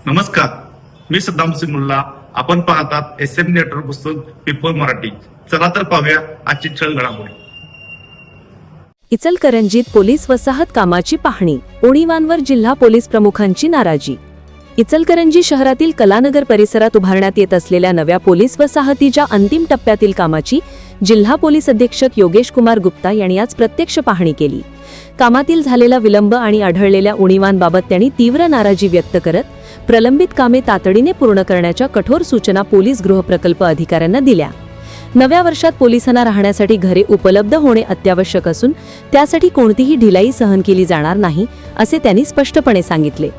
नमस्कार, मी सद्दाम सिमुल्ला. आपण पाहतात SM नेटवर्क पुस्तक पीपल मराठी. चला तर पाहूया आजची ठळक घडामोडी. इचलकरंजीत पोलीस वसाहत कामाची पाहणी, उणीवांवर जिल्हा पोलीस प्रमुखांची नाराजी. इचलकरंजी शहरातील कलानगर परिसरात उभारण्यात येत असलेल्या नव्या पोलीस वसाहतीच्या अंतिम टप्प्यातील कामाची जिल्हा पोलीस अधीक्षक योगेश कुमार गुप्ता यांनी आज प्रत्यक्ष पाहणी केली. कामातील झालेला विलंब आणि आढळलेल्या उणीवांबाबत त्यांनी तीव्र नाराजी व्यक्त करत प्रलंबित कामे तातडीने पूर्ण करण्याच्या कठोर सूचना पोलीस गृहप्रकल्प अधिकाऱ्यांना दिल्या. नव्या वर्षात पोलिसांना राहण्यासाठी घरे उपलब्ध होणे अत्यावश्यक असून त्यासाठी कोणतीही ढिलाई सहन केली जाणार नाही, असे त्यांनी स्पष्टपणे सांगितले.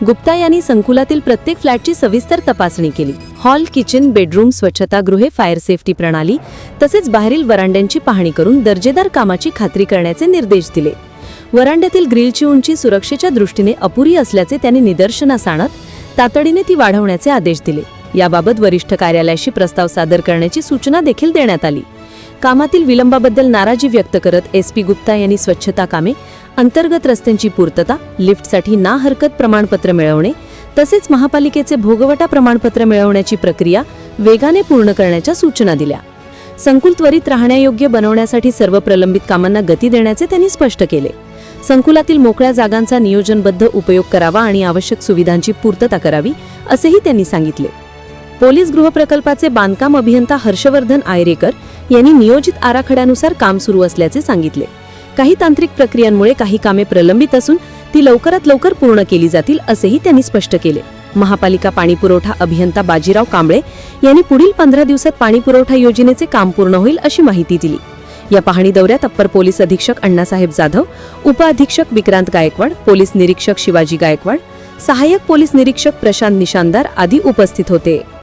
गुप्ता यांनी संकुलातील प्रत्येक फ्लॅटची सविस्तर तपासणी केली. हॉल, किचन, बेडरूम, स्वच्छतागृहे, फायर सेफ्टी प्रणाली तसेच बाहेरील वरांड्यांची पाहणी करून दर्जेदार कामाची खात्री करण्याचे निर्देश दिले. वरांड्यातील ग्रिलची उंची सुरक्षेच्या दृष्टीने अपुरी असल्याचे त्यांनी निदर्शनास आणत तातडीने ती वाढवण्याचे आदेश दिले. याबाबत वरिष्ठ कार्यालयाशी प्रस्ताव सादर करण्याची सूचना देखील देण्यात आली. कामातील विलंबाबद्दल नाराजी व्यक्त करत SP गुप्ता यांनी स्वच्छता कामे, अंतर्गत रस्त्यांची पूर्तता, लिफ्टसाठी ना हरकत प्रमाणपत्र मिळवणे तसेच महापालिकेचे भोगवटा प्रमाणपत्र मिळवण्याची प्रक्रिया वेगाने पूर्ण करण्याच्या सूचना दिल्या. संकुल त्वरित राहण्यायोग्य बनवण्यासाठी सर्व प्रलंबित कामांना गती देण्याचे त्यांनी स्पष्ट केले. संकुलातील मोकळ्या जागांचा नियोजनबद्ध उपयोग करावा आणि आवश्यक सुविधांची पूर्तता करावी, असेही त्यांनी सांगितले. पोलीस गृहप्रकल्पाचे बांधकाम अभियंता हर्षवर्धन आयरेकर यांनी नियोजित आराखड्यानुसार काम सुरू असल्याचे सांगितले. काही तांत्रिक प्रक्रियांमुळे काही कामे प्रलंबित असून ती लवकरात लवकर पूर्ण केली जातील, असेही त्यांनी स्पष्ट केले. महापालिका पाणीपुरवठा अभियंता बाजीराव कांबळे यांनी पुढील 15 दिवसात पाणीपुरवठा योजनेचे काम पूर्ण होईल अशी माहिती दिली. या पाहणी दौऱ्यात अप्पर पोलीस अधीक्षक अण्णासाहेब जाधव, उपअधीक्षक विक्रांत गायकवाड, पोलीस निरीक्षक शिवाजी गायकवाड, सहाय्यक पोलीस निरीक्षक प्रशांत निशानदार आदी उपस्थित होते.